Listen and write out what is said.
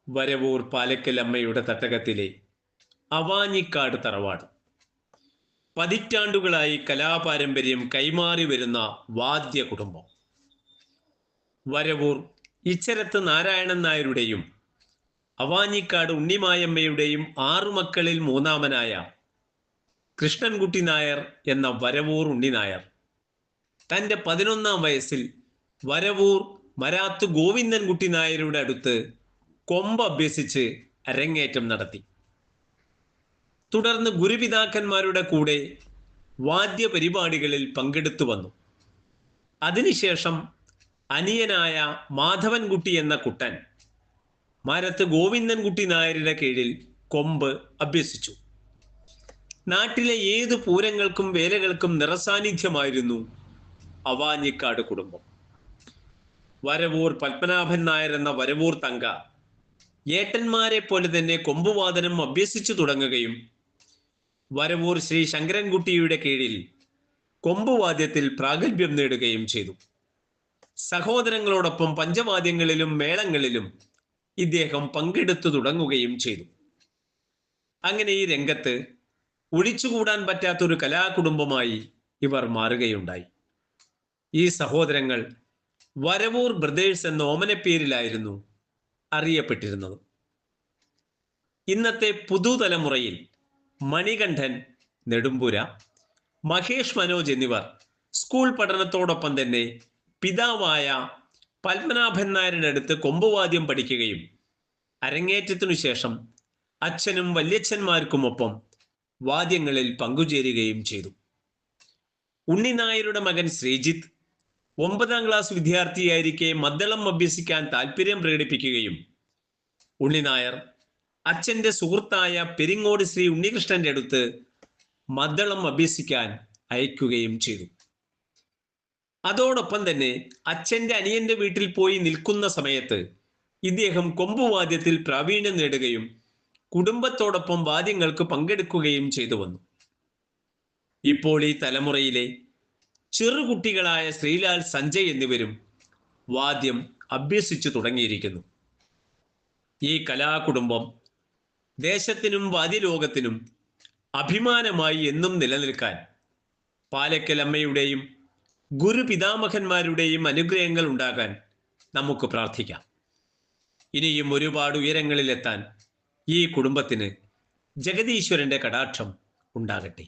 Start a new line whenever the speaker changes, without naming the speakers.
വരവൂർ പാലക്കൽ അമ്മയുടെ തട്ടകത്തിലെ അവാഞ്ഞിക്കാട് തറവാട് പതിറ്റാണ്ടുകളായി കലാപാരമ്പര്യം കൈമാറി വരുന്ന വാദ്യ കുടുംബം. വരവൂർ ഇച്ചരത്ത് നാരായണൻ നായരുടെയും അവാഞ്ഞിക്കാട് ഉണ്ണിമായമ്മയുടെയും 6 മക്കളിൽ മൂന്നാമനായ കൃഷ്ണൻകുട്ടി നായർ എന്ന വരവൂർ ഉണ്ണി നായർ തൻ്റെ 11ാം വയസ്സിൽ വരവൂർ മരാത്ത് ഗോവിന്ദൻകുട്ടി നായരുടെ അടുത്ത് കൊമ്പ് അഭ്യസിച്ച് അരങ്ങേറ്റം നടത്തി. തുടർന്ന് ഗുരുപിതാക്കന്മാരുടെ കൂടെ വാദ്യ പരിപാടികളിൽ പങ്കെടുത്തു വന്നു. അതിനുശേഷം അനിയനായ മാധവൻകുട്ടി എന്ന കുട്ടൻ മരത്ത് ഗോവിന്ദൻകുട്ടി നായരുടെ കീഴിൽ കൊമ്പ് അഭ്യസിച്ചു. നാട്ടിലെ ഏത് പൂരങ്ങൾക്കും വേലകൾക്കും നിറസാന്നിധ്യമായിരുന്നു അവാഞ്ഞിക്കാട് കുടുംബം. വരവൂർ പത്മനാഭൻ നായർ എന്ന വരവൂർ തങ്ക ഏട്ടന്മാരെ പോലെ തന്നെ കൊമ്പുവാദനം അഭ്യസിച്ചു തുടങ്ങുകയും വരവൂർ ശ്രീ ശങ്കരൻകുട്ടിയുടെ കീഴിൽ കൊമ്പുവാദ്യത്തിൽ പ്രാഗൽഭ്യം നേടുകയും ചെയ്തു. സഹോദരങ്ങളോടൊപ്പം പഞ്ചവാദ്യങ്ങളിലും മേളങ്ങളിലും ഇദ്ദേഹം പങ്കെടുത്തു തുടങ്ങുകയും ചെയ്തു. അങ്ങനെ ഈ രംഗത്ത് ഒഴിച്ചുകൂടാൻ പറ്റാത്തൊരു കലാകുടുംബമായി ഇവർ മാറുകയുണ്ടായി. ഈ സഹോദരങ്ങൾ വരവൂർ ബ്രദേഴ്സ് എന്ന ഓമനപ്പേരിലായിരുന്നു അറിയപ്പെട്ടിരുന്നത്. ഇന്നത്തെ പുതുതലമുറയിൽ മണികണ്ഠൻ നെടുമ്പുര, മഹേഷ് മനോജ് എന്നിവർ സ്കൂൾ പഠനത്തോടൊപ്പം തന്നെ പിതാവായ പത്മനാഭൻ നായരുടെ അടുത്ത് കൊമ്പുവാദ്യം പഠിക്കുകയും അരങ്ങേറ്റത്തിനു ശേഷം അച്ഛനും വല്യച്ഛന്മാർക്കുമൊപ്പം വാദ്യങ്ങളിൽ പങ്കുചേരുകയും ചെയ്തു. ഉണ്ണിനായരുടെ മകൻ ശ്രീജിത്ത് 9ാം ക്ലാസ് വിദ്യാർത്ഥിയായിരിക്കെ മദ്ദളം അഭ്യസിക്കാൻ താല്പര്യം പ്രകടിപ്പിക്കുകയും ഉണ്ണിനായർ അച്ഛൻ്റെ സുഹൃത്തായ പെരിങ്ങോട് ശ്രീ ഉണ്ണികൃഷ്ണന്റെ അടുത്ത് മദ്ദളം അഭ്യസിക്കാൻ അയക്കുകയും ചെയ്തു. അതോടൊപ്പം തന്നെ അച്ഛൻ്റെ അനിയന്റെ വീട്ടിൽ പോയി നിൽക്കുന്ന സമയത്ത് ഇദ്ദേഹം കൊമ്പുവാദ്യത്തിൽ പ്രാവീണ്യം നേടുകയും കുടുംബത്തോടൊപ്പം വാദ്യങ്ങൾക്ക് പങ്കെടുക്കുകയും ചെയ്തു വന്നു. ഇപ്പോൾ ഈ തലമുറയിലെ ചെറുകുട്ടികളായ ശ്രീലാൽ, സഞ്ജയ് എന്നിവരും വാദ്യം അഭ്യസിച്ചു തുടങ്ങിയിരിക്കുന്നു. ഈ കലാകുടുംബം ദേശത്തിനും വാദ്യലോകത്തിനും അഭിമാനമായി എന്നും നിലനിൽക്കാൻ പാലക്കൽ അമ്മയുടെയും ഗുരുപിതാമഹന്മാരുടെയും അനുഗ്രഹങ്ങൾ ഉണ്ടാകാൻ നമുക്ക് പ്രാർത്ഥിക്കാം. ഇനിയും ഒരുപാട് ഉയരങ്ങളിലെത്താൻ ഈ കുടുംബത്തിന് ജഗദീശ്വരന്റെ കടാക്ഷം ഉണ്ടാകട്ടെ.